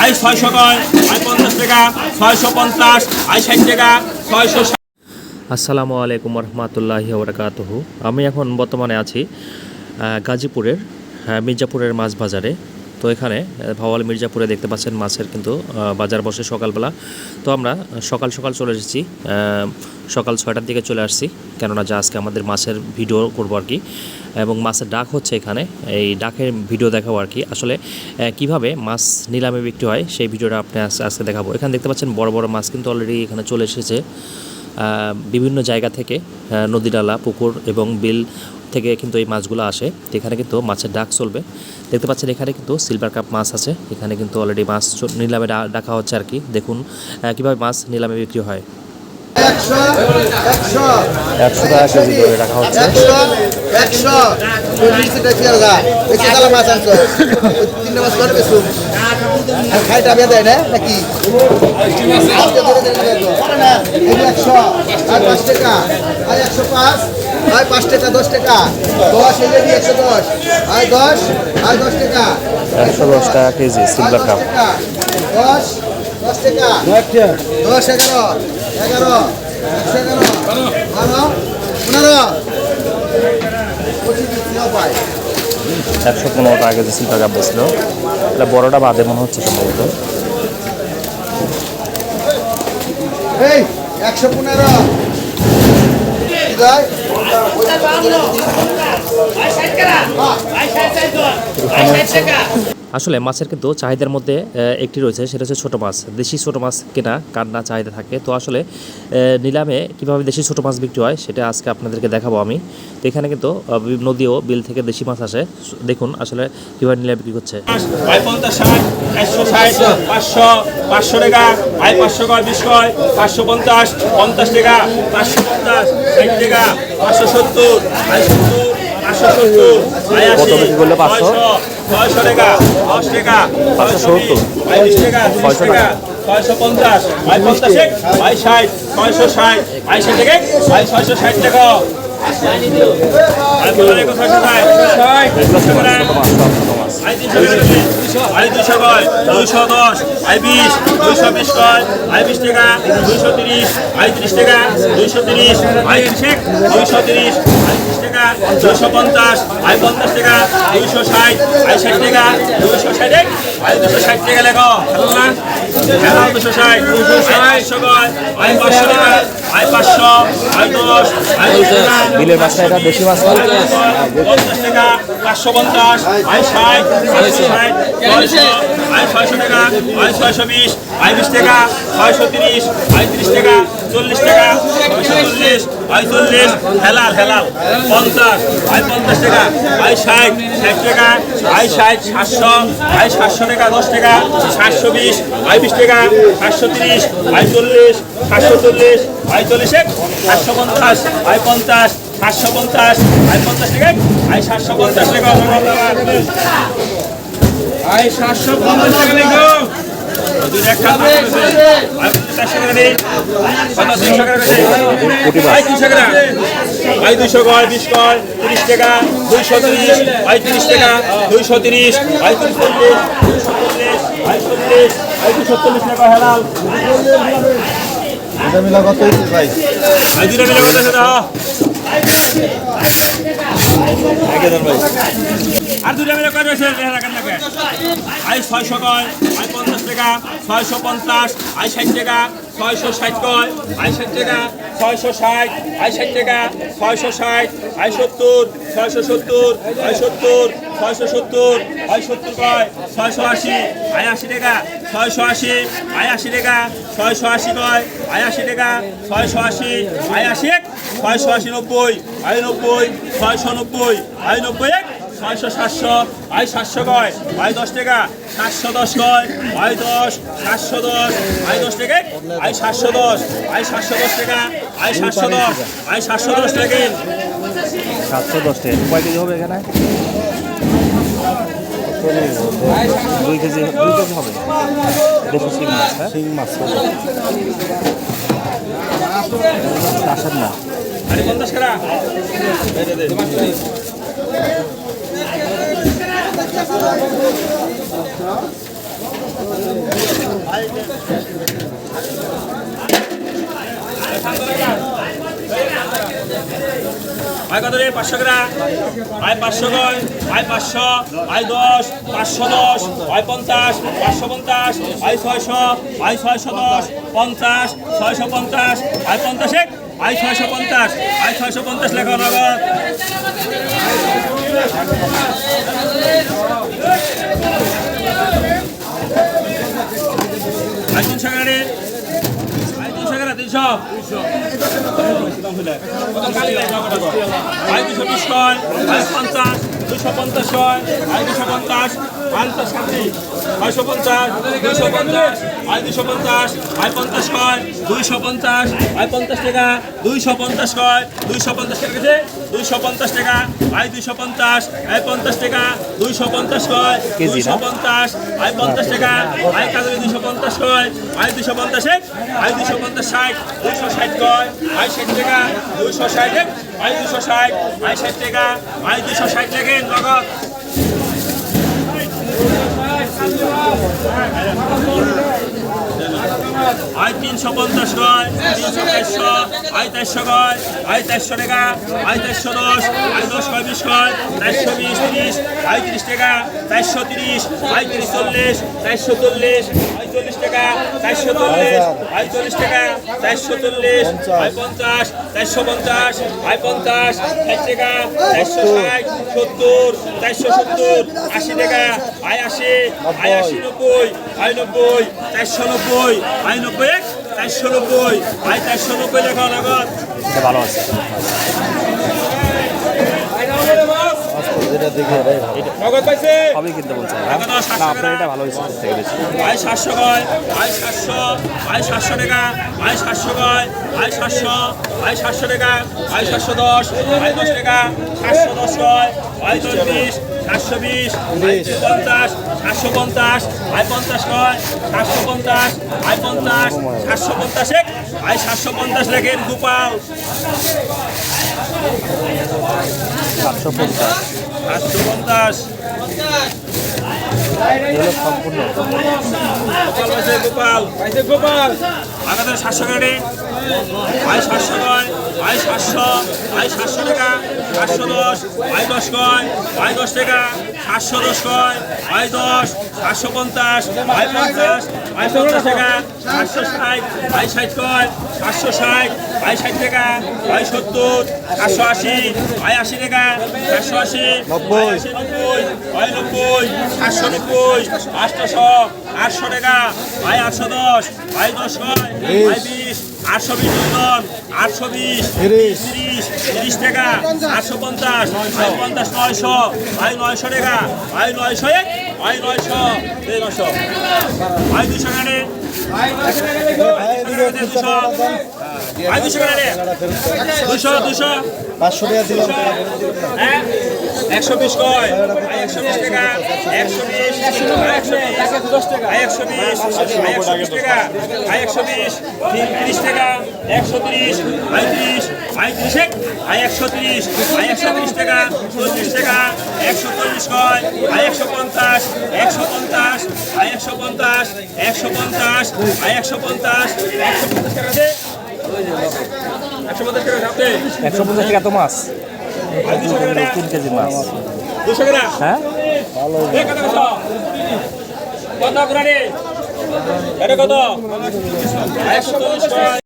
I 600 কয় I 50 টাকা 650 I 60 টাকা 660। আসসালামু আলাইকুম রহমতুল্লাহি ওয়া বারাকাতুহু। আমি এখন বর্তমানে আছি গাজীপুরের মির্জাপুরের মাছ বাজারে। তো এখানে ভাওয়াল মির্জাপুরে দেখতে পাচ্ছেন মাছের কিন্তু বাজার বসে সকালবেলা। তো আমরা সকাল সকাল চলে এসেছি, সকাল 6টার দিকে চলে আসছি, কেননা যা আজকে আমাদের মাছের ভিডিও করবো আর কি, এবং মাছের ডাক হচ্ছে এখানে, এই ডাকের ভিডিও দেখাবো আর কি। আসলে কিভাবে মাছ নিলামে বিক্রি হয় সেই ভিডিওটা আপনি আজকে দেখাবো। এখানে দেখতে পাচ্ছেন বড় বড় মাছ কিন্তু অলরেডি এখানে চলে এসেছে বিভিন্ন জায়গা থেকে, নদী নালা পুকুর এবং বিল থেকে কিন্তু এই মাছগুলো আসে। এখানে কিন্তু মাছের ডাক চলবে। দেখতে পাচ্ছেন এখানে কিন্তু সিলভার কাপ মাছ আছে, এখানে কিন্তু অলরেডি মাছ নিলামে ডাকা হচ্ছে আর কি। দেখুন কীভাবে মাছ নিলামে বিক্রি হয়। 100 টাকা কেজি করে রাখা হচ্ছে। 100 মাছ আনছো 3 মাস করে বেশু আর খাইটা বেদে না নাকি 100 আর 5 টাকা আর 105 আর 5 টাকা 10 টাকা 10 এলে 110 আর 10 আর 10 টাকা 110 টাকা কেজি সিলভার কাপ। 10 টাকা 10 11 11 11 12 15 115 টাকা কেজি সিলভার কাপ বেছিল। এটা বড়টা বাদে মনে হচ্ছে সম্ভবত। এই 115 আসলে মাছের কিন্তু চাহিদার মধ্যে একটি রয়েছে, সেটা হচ্ছে ছোটো মাছ। দেশি ছোটো মাছ কেনা কার না চাহিদা থাকে। তো আসলে নিলামে কীভাবে দেশি ছোটো মাছ বিক্রি হয় সেটা আজকে আপনাদেরকে দেখাবো আমি। তো এখানে কিন্তু নদী ও বিল থেকে দেশি মাছ আসে। দেখুন আসলে কীভাবে নিলামে বিক্রি করছে। 50 60 160 500 500 টাকা আই 500 কয় 20 কয় 550 50 টাকা 550 60 টাকা 570 আই 70 570 আই 80 কত বিক্রি করলে 500 600 টাকা 10 টাকা 570 আই 20 টাকা 30 টাকা 650 আই 50 আই 60 660 আই 60 টাকা আই 660 টাকা আই বলে কত 660 আই 200 কয় 210 আই 20 220 কয় আই 20 টাকা 230 আই 30 টাকা 230 আই 30 230 আই 30 টাকা 250 আই 50 টাকা 260 আই 60 টাকা 260 আই 260 টাকা লেখো না হ্যাঁ 260 260 কয় আই 500 টাকা আই 500 আই 10 আই 20 টাকা বিলের মাছটা এটা দেশি মাছ। 50 টাকা 550 আই 60 60 আই 600 টাকা আই 620 আই 20 টাকা 630 আই 30 টাকা 40 টাকা 640 আই 40 হেলাল হেলাল 50 আই 50 টাকা আই 60 60 টাকা আই 60 700 আই 700 টাকা 10 টাকা 720 আই 20 টাকা 730 আই 40 740 আই 40 750 আই 50 750 আই 50 টাকা আই 750 টাকা আই 750 টাকা লিখো দুই এক খাতা আছে আই 400 টাকা নেই 300 টাকা আছে আই 300 টাকা আই 200 কয় 20 কয় 30 টাকা 230 আই 30 টাকা 230 আই 240 আই 40 আই 240 টাকা হেলাল এটা মিলা কত ভাই আই দুটো মিলে কত আছে দাও আগে ধর ভাই আর দুটো মিলে কত আছে রাখান লাগে আই 600 কয় আই 50 টাকা 650 আই 60 টাকা 660 কয় আই 60 টাকা 660 আই 60 টাকা 660 আই 70 670 আই 70 670 আই 70 কয় 680 আই 80 টাকা 680 আই 80 টাকা 680 কয় আই 80 টাকা 680 আই 80 680 90 আই 90 690 আই 90 600 700 আই 700 কয় আই 10 টাকা 710 কয় আই 10 710 আই 10 টাকা আই 710 আই 710 টাকা আই 710 আই 710 টাকা 710 টাকা কয় কেজি হবে এখানে? 2 কেজি হবে। দেখো শিং মাছ, হ্যাঁ শিং মাছ আসার না আরে 50 টাকা আয় কত রে 500 গ্রাম আয় 500 গয় আয় 500 আয় 10 510 আয় 50 550 আয় 600 আয় 610 50 650 আয় 50 এক আয় 650 আয় 650 লেখা নগদ আয় 300 গ্রাম রে আয় 300 গ্রাম 300 আয় 220 কয় আয় 50 250 কয় আয় 250 50 শান্তি 650 250 আয় 250 আয় 50 কয় 250 আয় 50 টাকা 250 কয় 250 টাকা গেছে 250 টাকা আয় 250 আয় 50 টাকা 250 কয় 250 আয় 50 টাকা আয় কাজে 250 কয় আয় 250 এক আয় 250 60 260 কয় আয় 60 টাকা 260 এক আয় 260 আয় 60 টাকা আয় 260 টাকা নগদ আয় 350 কয় 300 আয় 400 কয় আয় 400 টাকা আয় 410 আয় 10 কয় 20 কয় 420 30 আয় 30 টাকা 430 আয় 40 440 আয় 40 টাকা 440 আয় 40 টাকা 440 আয় 50 450 আয় 50 60 টাকা 460 70 470 80 টাকা আয় 80 আয় 80 90 আয় 90 490 আয় 90 490 আয় 490 লেখা নগদ ভালো আছে নগদ পাইছে সবই কিনতে বলছে না আপনার এটা ভালো হয়েছে থেকে বেশি আয় 700 কয় আয় 700 আয় 700 টাকা আয় 700 কয় আয় 700 আয় 700 টাকা আয় 710 আয় 10 টাকা 710 কয় আয় 20 720 আয় 50 750 আয় 50 কয় 750 আয় 50 750 এক আয় 750 লেখেন গোপাল 750 750 এগুলো সম্পূর্ণ গোপাল গোপাল আমাদের 700 গাড়ি আয় 700 কয় আয় 700 আয় 700 টাকা 710 আয় 10 কয় আয় 10 টাকা 710 কয় আয় 10 750 আয় 50 আয় 50 টাকা 760 আয় 60 কয় 760 আয় 60 টাকা আয় 70 780 আয় 80 টাকা 780 90 আয় 90 790 800 800 টাকা আয় 810 আয় 10 কয় আয় 20 820 জন 820 30 30 টাকা 850 আয় 50 900 আয় 900 টাকা আয় 900 এক আয় 900 এই 900 আয় 200 টাকা আয় 200 আয় 200 টাকা 200 500 টাকা দিলাম 120 কয় 120 টাকা 120 110 টাকা 120 120 টাকা 120 30 টাকা 130 30 130 130 টাকা 40 টাকা 140 কয় 150 150 150 150 150 টাকা দে 150 টাকা যাবে 150 টাকা তো মাছ 3 কেজি মাছ 200 গ্রাম হ্যাঁ ভালো কত করে এটা কত 140